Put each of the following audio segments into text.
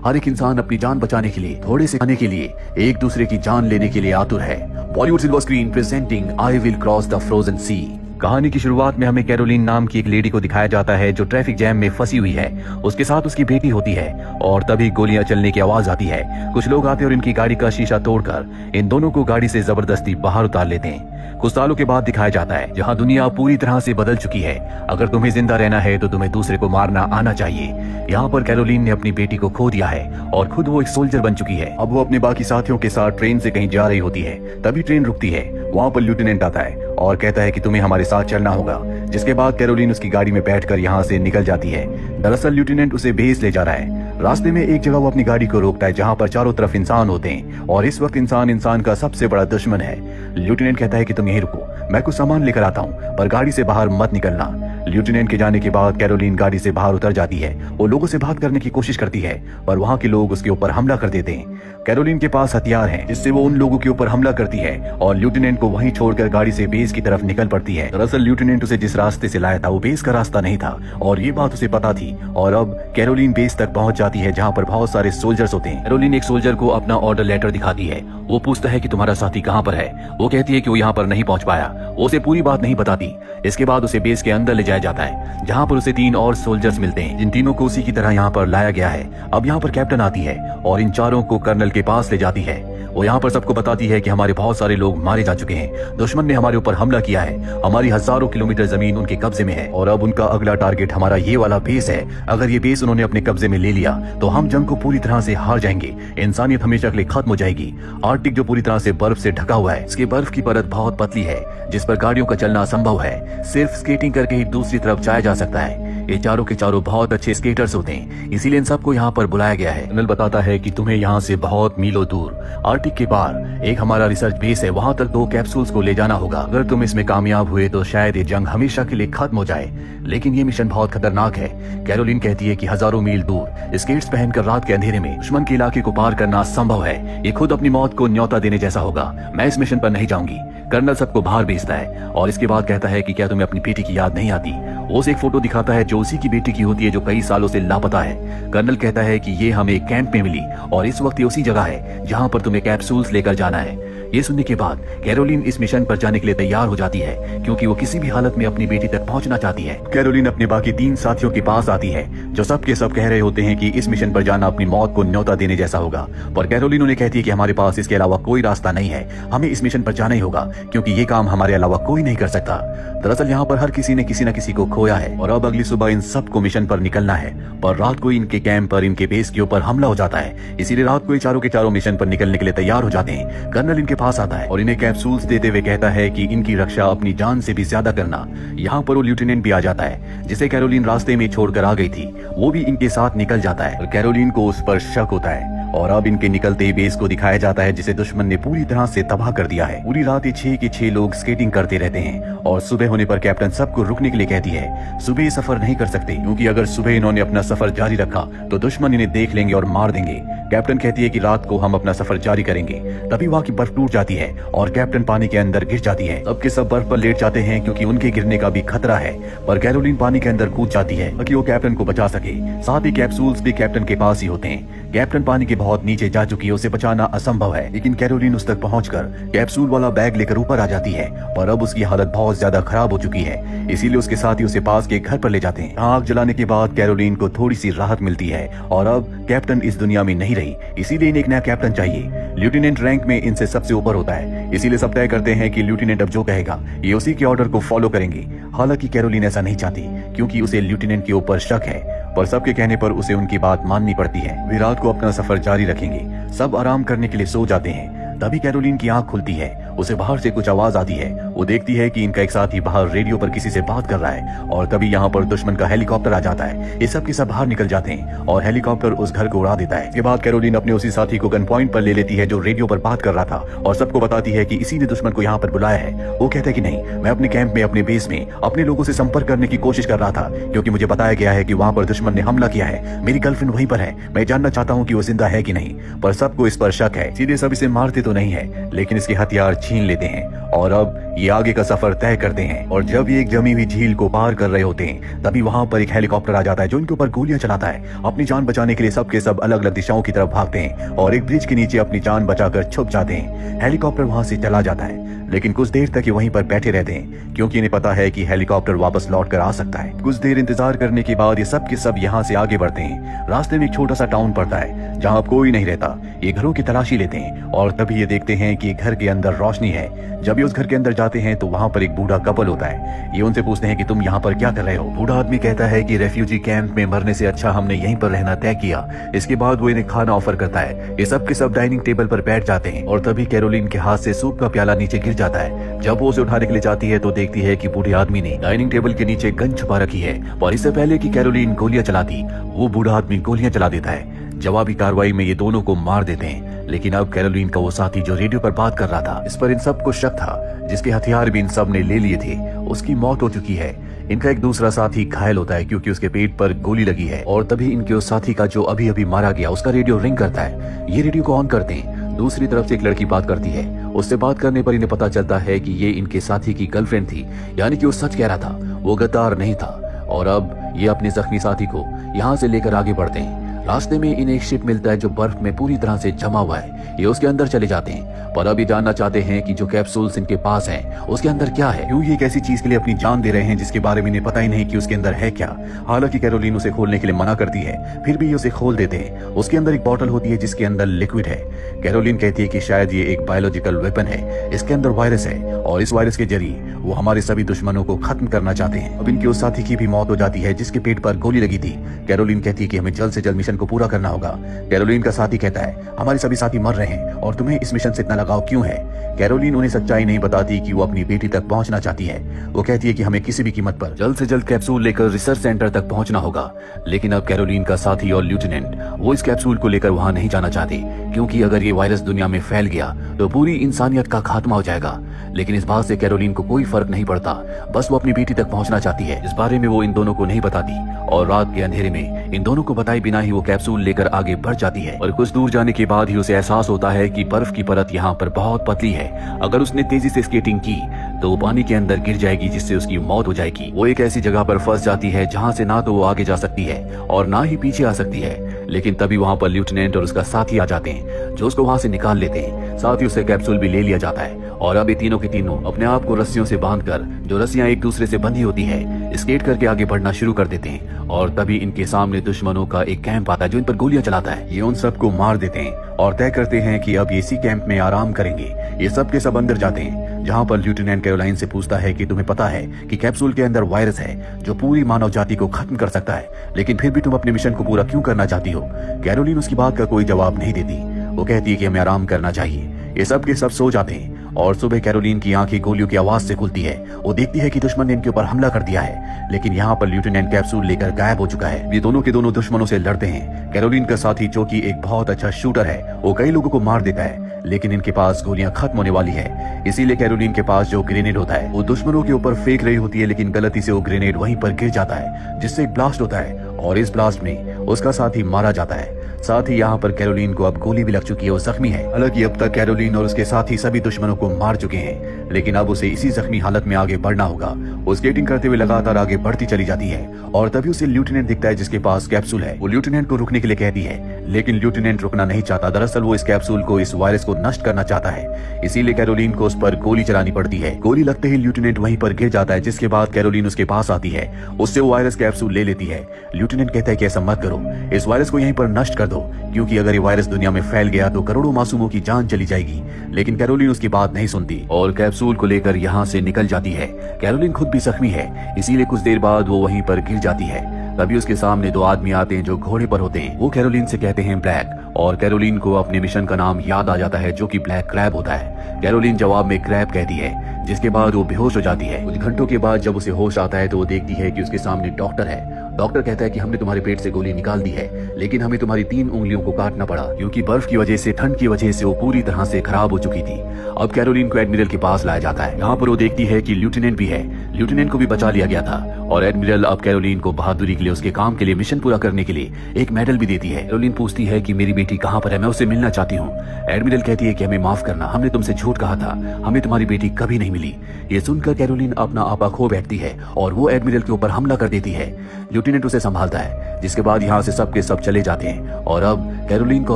हर एक इंसान अपनी जान बचाने के लिए, थोड़े से खाने के लिए, एक दूसरे की जान लेने के लिए आतुर है। Bollywood silver screen presenting I will cross the frozen sea. कहानी की शुरुआत में हमें कैरोलिन नाम की एक लेडी को दिखाया जाता है जो ट्रैफिक जैम में फंसी हुई है। उसके साथ उसकी बेटी होती है और तभी गोलियां चलने की आवाज आती है। कुछ लोग आते और इनकी गाड़ी का शीशा तोड़कर इन दोनों को गाड़ी से जबरदस्ती बाहर उतार लेते हैं। कुछ सालों के बाद दिखाया जाता है जहां दुनिया पूरी तरह से बदल चुकी है। अगर तुम्हें जिंदा रहना है तो तुम्हें दूसरे को मारना आना चाहिए। यहाँ पर कैरोलिन ने अपनी बेटी को खो दिया है और खुद वो एक सोल्जर बन चुकी है। अब वो अपने बाकी साथियों के साथ ट्रेन से कहीं जा रही होती है। तभी ट्रेन रुकती है। वहाँ पर लेफ्टिनेंट आता है और कहता है कि तुम्हें हमारे साथ चलना होगा, जिसके बाद कैरोलिन उसकी गाड़ी में बैठकर यहाँ से निकल जाती है। दरअसल लेफ्टिनेंट उसे बेस ले जा रहा है। रास्ते में एक जगह वो अपनी गाड़ी को रोकता है जहाँ पर चारों तरफ इंसान होते हैं और इस वक्त इंसान का सबसे बड़ा दुश्मन है। लेफ्टिनेंट कहता है कि तुम यहीं रुको, मैं कुछ सामान लेकर आता हूँ, पर गाड़ी से बाहर मत निकलना। लेफ्टिनेंट के जाने के बाद कैरोलिन गाड़ी से बाहर उतर जाती है। वो लोगों से बात करने की कोशिश करती है पर वहाँ के लोग उसके ऊपर हमला कर देते हैं। कैरोलिन के पास हथियार हैं जिससे वो उन लोगों के ऊपर हमला करती है और लेफ्टिनेंट को वहीं छोड़कर गाड़ी से बेस की तरफ निकल पड़ती है। दरअसल लेफ्टिनेंट उसे जिस रास्ते से लाया था वो बेस का रास्ता नहीं था और ये बात उसे पता थी और अब कैरोलिन बेस तक पहुंच जाती है जहां पर बहुत सारे सोल्जर्स होते हैं। कैरोलिन एक सोल्जर को अपना ऑर्डर लेटर दिखाती है। वो पूछता है कि तुम्हारा साथी कहां पर है। वो कहती है कि वो यहाँ पर नहीं पहुंच पाया। वो उसे पूरी बात नहीं बताती। इसके बाद उसे बेस के अंदर ले जाया जाता है जहाँ पर उसे 3 और सोल्जर्स मिलते हैं जिन तीनों को उसी की तरह यहाँ पर लाया गया है। अब यहाँ पर कैप्टन आती है और इन चारों को कर्नल के पास ले जाती है। वो यहाँ पर सबको बताती है कि हमारे बहुत सारे लोग मारे जा चुके हैं, दुश्मन ने हमारे ऊपर हमला किया है, हमारी हजारों किलोमीटर जमीन उनके कब्जे में है और अब उनका अगला टारगेट हमारा ये वाला बेस है। अगर ये बेस उन्होंने अपने कब्जे में ले लिया तो हम जंग को पूरी तरह से हार जाएंगे, इंसानियत हमेशा के लिए खत्म हो जाएगी। आर्कटिक जो पूरी तरह से बर्फ से ढका हुआ है, इसकी बर्फ की परत बहुत पतली है जिस पर गाड़ियों का चलना असंभव है। सिर्फ स्केटिंग करके ही दूसरी तरफ जाया जा सकता है। ये चारों के चारों बहुत अच्छे स्केटर्स होते हैं, इसीलिए इन सबको यहाँ पर बुलाया गया है। कर्नल बताता है कि तुम्हें यहाँ से बहुत मीलों दूर आर्कटिक के पार एक हमारा रिसर्च बेस है, वहां तक 2 कैप्सूल्स को ले जाना होगा। अगर तुम इसमें कामयाब हुए तो शायद ये जंग हमेशा के लिए खत्म हो जाए, लेकिन ये मिशन बहुत खतरनाक है। कैरोलिन कहती है कि हजारों मील दूर स्केट्स पहनकर रात के अंधेरे में दुश्मन के इलाके को पार करना असंभव है। ये खुद अपनी मौत को न्योता देने जैसा होगा। मैं इस मिशन पर नहीं जाऊंगी। कर्नल सबको बाहर भेजता है और इसके बाद कहता है कि क्या तुम्हें अपनी बेटी की याद नहीं आती। वो उसे एक फोटो दिखाता है जो उसी की बेटी की होती है जो कई सालों से लापता है। कर्नल कहता है कि ये हमें कैंप में मिली और इस वक्त ये उसी जगह है जहां पर तुम्हें कैप्सूल्स लेकर जाना है। ये सुनने के बाद कैरोलिन इस मिशन पर जाने के लिए तैयार हो जाती है क्योंकि वो किसी भी हालत में अपनी बेटी तक पहुंचना चाहती है। कैरोलिन अपने बाकी 3 साथियों के पास आती है जो सब के सब कह रहे होते हैं कि इस मिशन पर जाना अपनी मौत को न्योता देने जैसा होगा, पर कैरोलिन उन्हें कहती है कि हमारे पास इसके अलावा कोई रास्ता नहीं है, हमें इस मिशन पर जाना ही होगा क्योंकि ये काम हमारे अलावा कोई नहीं कर सकता। दरअसल यहाँ पर हर किसी ने किसी न किसी को खोया है और अब अगली सुबह इन सबको मिशन पर निकलना है, पर रात को इनके कैंप पर इनके बेस के ऊपर हमला हो जाता है। इसीलिए रात को ये चारों के चारों मिशन पर निकलने के लिए तैयार हो जाते हैं। कर्नल इनके पास आता है और इन्हें कैप्सूल्स देते हुए कहता है कि इनकी रक्षा अपनी जान से भी ज्यादा करना। यहाँ पर वो लेफ्टिनेंट भी आ जाता है जिसे कैरोलिन रास्ते में छोड़कर आ गई थी। वो भी इनके साथ निकल जाता है और कैरोलिन को उस पर शक होता है और अब इनके निकलते ही बेस को दिखाया जाता है जिसे दुश्मन ने पूरी तरह से तबाह कर दिया है। पूरी रात 6 के 6 लोग स्केटिंग करते रहते हैं और सुबह होने पर कैप्टन सबको रुकने के लिए कहती है। सुबह ये सफर नहीं कर सकते क्योंकि अगर सुबह इन्होंने अपना सफर जारी रखा तो दुश्मन इन्हें देख लेंगे और मार देंगे। कैप्टन कहती है कि रात को हम अपना सफर जारी करेंगे। तभी वहाँ की बर्फ टूट जाती है और कैप्टन पानी के अंदर गिर जाती है। सबके सब बर्फ पर लेट जाते हैं क्योंकि उनके गिरने का भी खतरा है, पर कैरोलिन पानी के अंदर कूद जाती है ताकि वो कैप्टन को बचा सके। साथ ही कैप्सूल्स भी कैप्टन के पास ही होते हैं। कैप्टन पानी के बहुत नीचे जा चुकी है, उसे बचाना असंभव है, लेकिन कैरोलिन उस तक पहुंचकर कैप्सूल वाला बैग लेकर ऊपर आ जाती है, पर अब उसकी हालत बहुत ज्यादा खराब हो चुकी है। इसीलिए उसके साथी उसे पास के घर पर ले जाते हैं। आग जलाने के बाद कैरोलिन को थोड़ी सी राहत मिलती है और अब कैप्टन इस दुनिया में नहीं रही, इसीलिए इन्हें एक नया कैप्टन चाहिए। लेफ्टिनेंट रैंक में इनसे सबसे ऊपर होता है, इसीलिए सब तय करते हैं कि लेफ्टिनेंट अब जो कहेगा ये उसी के ऑर्डर को फॉलो करेंगे। हालांकि कैरोलिन ऐसा नहीं चाहती क्योंकि उसे लेफ्टिनेंट के ऊपर शक है, पर सबके कहने पर उसे उनकी बात माननी पड़ती है। वे रात को अपना सफर जारी रखेंगे। सब आराम करने के लिए सो जाते हैं। तभी कैरोलिन की आंख खुलती है। उसे बाहर से कुछ आवाज आती है। वो देखती है कि इनका एक साथी बाहर रेडियो पर किसी से बात कर रहा है और तभी यहाँ पर दुश्मन का हेलीकॉप्टर आ जाता है। ये सब के सब बाहर निकल जाते हैं और हेलीकॉप्टर उस घर को उड़ा देता है। इसके बाद कैरोलिन अपने उसी साथी को गन पॉइंट पर ले लेती है जो रेडियो पर बात कर रहा था और सबको बताती है कि इसी ने दुश्मन को यहाँ पर बुलाया है। वो कहता है कि नहीं, मैं अपने कैंप में अपने बेस में अपने लोगों से संपर्क करने की कोशिश कर रहा था क्योंकि मुझे बताया गया है कि वहाँ पर दुश्मन ने हमला किया है। मेरी गर्लफ्रेंड वहीं पर है, मैं जानना चाहता हूँ कि वो जिंदा है कि नहीं, पर सबको इस पर शक है। सीधे सब इसे मारते तो नहीं है लेकिन इसके हथियार छीन लेते हैं और अब ये ये आगे का सफर तय करते हैं। और जब ये एक जमी हुई झील को पार कर रहे होते हैं तभी वहाँ पर एक हेलीकॉप्टर आ जाता है जो इनके ऊपर गोलियां चलाता है। अपनी जान बचाने के लिए सबके सब अलग अलग दिशाओं की तरफ भागते हैं और एक ब्रिज के नीचे अपनी जान बचाकर छुप जाते हैं। हेलीकॉप्टर वहाँ से चला जाता है लेकिन कुछ देर तक ये वहीं पर बैठे रहते हैं क्योंकि इन्हें पता है कि हेलीकॉप्टर वापस लौट कर आ सकता है। कुछ देर इंतजार करने के बाद ये सब के सब यहाँ से आगे बढ़ते हैं। रास्ते में एक छोटा सा टाउन पड़ता है जहाँ अब कोई नहीं रहता। ये घरों की तलाशी लेते हैं और तभी ये देखते हैं कि घर के अंदर रोशनी है। जब ये उस घर के अंदर जाते हैं तो वहाँ पर एक बूढ़ा कपल होता है। ये उनसे पूछते हैं कि तुम यहाँ पर क्या कर रहे हो। बूढ़ा आदमी कहता है कि रेफ्यूजी कैंप में मरने से अच्छा हमने यहीं पर रहना तय किया। इसके बाद वो इन्हें खाना ऑफर करता है। ये सब के सब डाइनिंग टेबल पर बैठ जाते हैं और तभी कैरोलिन के हाथ से सूप का प्याला नीचे गिर जाता है। जब वो उसे उठाने के लिए जाती है तो देखती है कि बूढ़े आदमी ने डाइनिंग टेबल के नीचे गन छुपा रखी है और इससे पहले कि कैरोलिन गोलियां चलाती वो बूढ़ा आदमी गोलियां चला देता है। जवाबी कार्रवाई में ये दोनों को मार देते हैं। लेकिन अब कैरोलिन का वो साथी जो रेडियो पर बात कर रहा था, इस पर इन सब को शक था, जिसके हथियार भी इन सब ने ले लिए थे, उसकी मौत हो चुकी है। इनका एक दूसरा साथी घायल होता है क्योंकि उसके पेट पर गोली लगी है और तभी इनके उस साथी का जो अभी अभी मारा गया उसका रेडियो रिंग करता है। ये रेडियो को ऑन करते हैं। दूसरी तरफ से एक लड़की बात करती है। उससे बात करने पर इन्हें पता चलता है कि ये इनके साथी की गर्लफ्रेंड थी, यानी कि वो सच कह रहा था, वो गद्दार नहीं था। और अब ये अपने जख्मी साथी को यहाँ से लेकर आगे बढ़ते हैं। रास्ते में इन्हें एक शिप मिलता है जो बर्फ में पूरी तरह से जमा हुआ है। ये उसके अंदर चले जाते हैं पर अभी जानना चाहते हैं कि जो कैप्सूल्स इनके पास हैं उसके अंदर क्या है। क्यों ये एक ऐसी चीज के लिए अपनी जान दे रहे हैं जिसके बारे में इन्हें पता ही नहीं कि उसके अंदर है क्या। हालांकि कैरोलिन उसे खोलने के लिए मना करती है फिर भी ये उसे खोल देते हैं। उसके अंदर एक बॉटल होती है जिसके अंदर लिक्विड है। कैरोलिन कहती है कि शायद ये एक बायोलॉजिकल वेपन है, इसके अंदर वायरस है और इस वायरस के जरिए वो हमारे सभी दुश्मनों को खत्म करना चाहते हैं। अब इनके उस साथी की भी मौत हो जाती है जिसके पेट पर गोली लगी थी। कैरोलिन कहती है कि हमें जल्द से जल्द मिशन को पूरा करना होगा। कैरोलिन का साथी कहता है हमारे सभी साथी मर रहे हैं और तुम्हें इस मिशन से इतना लगाव क्यों है। कैरोलिन उन्हें सच्चाई नहीं बताती कि वो अपनी बेटी तक पहुंचना चाहती है। वो कहती है कि हमें किसी भी कीमत पर जल्द से जल्द कैप्सूल लेकर रिसर्च सेंटर तक पहुंचना होगा। लेकिन अब कैरोलिन का साथी और लेफ्टिनेंट वो इस कैप्सूल को लेकर वहां नहीं जाना चाहते क्योंकि अगर ये वायरस दुनिया में फैल गया तो पूरी इंसानियत का खात्मा हो जाएगा। लेकिन इस बात से कैरोलिन को कोई फर्क नहीं पड़ता, बस वो अपनी बेटी तक पहुंचना चाहती है। इस बारे में वो इन दोनों को नहीं बताती और रात के अंधेरे में इन दोनों को बताए बिना ही वो कैप्सूल लेकर आगे बढ़ जाती है। और कुछ दूर जाने के बाद ही उसे एहसास होता है कि बर्फ की परत यहाँ पर बहुत पतली है। अगर उसने तेजी से स्केटिंग की तो वो पानी के अंदर गिर जाएगी जिससे उसकी मौत हो जाएगी। वो एक ऐसी जगह पर फंस जाती है जहाँ से ना तो वो आगे जा सकती है और ना ही पीछे आ सकती है। लेकिन तभी वहाँ पर लेफ्टिनेंट और उसका साथी आ जाते हैं जो उसको वहाँ से निकाल लेते हैं। साथ ही उसे कैप्सूल भी ले लिया जाता है और अब ये तीनों के तीनों अपने आप को रस्सियों से बांधकर, जो रस्सियां एक दूसरे से बंधी होती है, स्केट करके आगे बढ़ना शुरू कर देते हैं। और तभी इनके सामने दुश्मनों का एक कैंप आता है जो इन पर गोलियां चलाता है। ये उन सबको मार देते हैं और तय करते हैं कि अब इसी कैंप में आराम करेंगे। ये सब के सब अंदर जाते हैं जहाँ पर लेफ्टिनेंट कैरोलाइन से पूछता है कि तुम्हें पता है कि कैप्सूल के अंदर वायरस है जो पूरी मानव जाति को खत्म कर सकता है, लेकिन फिर भी तुम अपने मिशन को पूरा क्यों करना चाहती हो। कैरोलिन उसकी बात का कोई जवाब नहीं देती। वो कहती है कि हमें आराम करना चाहिए। ये सब के सब सो जाते हैं और सुबह कैरोलिन की आंखें गोलियों की आवाज से खुलती है। वो देखती है कि दुश्मन ने इनके ऊपर हमला कर दिया है, लेकिन यहाँ पर लेफ्टिनेंट कैप्सूल लेकर गायब हो चुका है। ये दोनों के दोनों दुश्मनों से लड़ते हैं। कैरोलिन का साथी जो कि एक बहुत अच्छा शूटर है, वो कई लोगों को मार देता है, लेकिन इनके पास गोलियां खत्म होने वाली है। इसीलिए कैरोलिन के पास जो ग्रेनेड होता है वो दुश्मनों के ऊपर फेंक रही होती है, लेकिन गलती से वो ग्रेनेड वहीं पर गिर जाता है जिससे एक ब्लास्ट होता है और इस ब्लास्ट में उसका साथी मारा जाता है। साथ ही यहाँ पर कैरोलिन को अब गोली भी लग चुकी है, वो जख्मी है। हालांकि अब तक कैरोलिन और उसके साथी सभी दुश्मनों को मार चुके हैं, लेकिन अब उसे इसी जख्मी हालत में आगे बढ़ना होगा। वो स्केटिंग करते हुए लगातार आगे बढ़ती चली जाती है और तभी उसे लेफ्टिनेंट दिखता है जिसके पास कैप्सूल है। वो लेफ्टिनेंट को रुकने के लिए कहती है, लेकिन लेफ्टिनेंट रुकना नहीं चाहता। दरअसल वो इस कैप्सूल को, इस वायरस को नष्ट करना चाहता है। इसीलिए कैरोलिन को उस पर गोली चलानी पड़ती है। गोली लगते ही लेफ्टिनेंट वहीं पर गिर जाता है, जिसके बाद कैरोलिन उसके पास आती है। उससे वो वायरस कैप्सूल ले लेती है। लेफ्टिनेंट कहता है कि ऐसा मत करो, इस वायरस को यहीं पर नष्ट कर दो, क्योंकि अगर ये वायरस दुनिया में फैल गया तो करोड़ों मासूमों की जान चली जाएगी। लेकिन कैरोलिन उसकी बात नहीं सुनती और कैप्सूल को लेकर यहाँ से निकल जाती है। कैरोलिन खुद भी जख्मी है, इसीलिए कुछ देर बाद वो वहीं पर गिर जाती है। तभी उसके सामने दो आदमी आते हैं जो घोड़े पर होते हैं। वो कैरोलिन से कहते हैं ब्लैक, और कैरोलिन को अपने मिशन का नाम याद आ जाता है जो कि ब्लैक क्रैब होता है। कैरोलिन जवाब में क्रैब कहती है, जिसके बाद वो बेहोश हो जाती है। कुछ घंटों के बाद जब उसे होश आता है तो वो देखती है कि उसके सामने डॉक्टर है। डॉक्टर कहता है कि हमने तुम्हारे पेट से गोली निकाल दी है, लेकिन हमें तुम्हारी 3 उंगलियों को काटना पड़ा, क्योंकि बर्फ की वजह से, ठंड की वजह से वो पूरी तरह से खराब हो चुकी थी। अब कैरोलिन को एडमिरल के पास लाया जाता है। यहाँ पर वो देखती है कि लेफ्टिनेंट भी है। लेफ्टिनेंट को भी बचा लिया गया था और एडमिरल अब कैरोलिन को बहादुरी के लिए, उसके काम के लिए, मिशन पूरा करने के लिए एक मेडल भी देती है। कैरोलिन पूछती है कि मेरी बेटी कहाँ पर है, मैं उससे मिलना चाहती हूँ। एडमिरल कहती है कि हमें माफ करना, हमने तुमसे झूठ कहा था, हमें तुम्हारी बेटी कभी नहीं मिली। ये सुनकर कैरोलिन अपना आपा खो बैठती है और वो एडमिरल के ऊपर हमला कर देती है। लेफ्टिनेंट उसे संभालता है, जिसके बाद यहाँ से सब के सब चले जाते हैं। और अब कैरोलिन को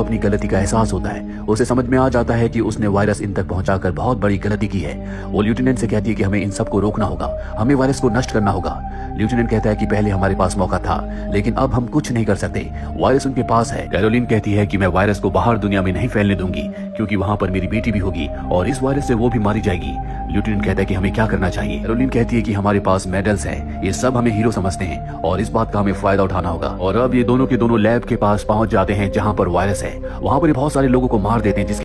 अपनी गलती का एहसास होता है। उसे समझ में आ जाता है कि उसने वायरस इन तक पहुंचाकर बहुत बड़ी गलती की है। वो लेफ्टिनेंट से कहती है कि हमें इन सबको रोकना होगा, हमें वायरस को नष्ट करना होगा। लेफ्टिनेंट कहता है कि पहले हमारे पास मौका था, लेकिन अब हम कुछ नहीं कर सकते, वायरस उनके पास है। कैरोलिन कहती है कि मैं वायरस को बाहर दुनिया में नहीं फैलने दूंगी, क्योंकि वहां पर मेरी बेटी भी होगी और इस वायरस से वो भी मारी जाएगी। लेफ्टिनेंट कहता है कि हमें क्या करना चाहिए। कैरोलिन कहती है कि हमारे पास मेडल्स हैं, ये सब हमें हीरो समझते हैं और इस बात का हमें फायदा उठाना होगा। और अब ये दोनों के दोनों लैब के पास पहुंच जाते हैं जहां पर वायरस है। वहां पर ये बहुत सारे लोगों को मार देते हैं, जिसके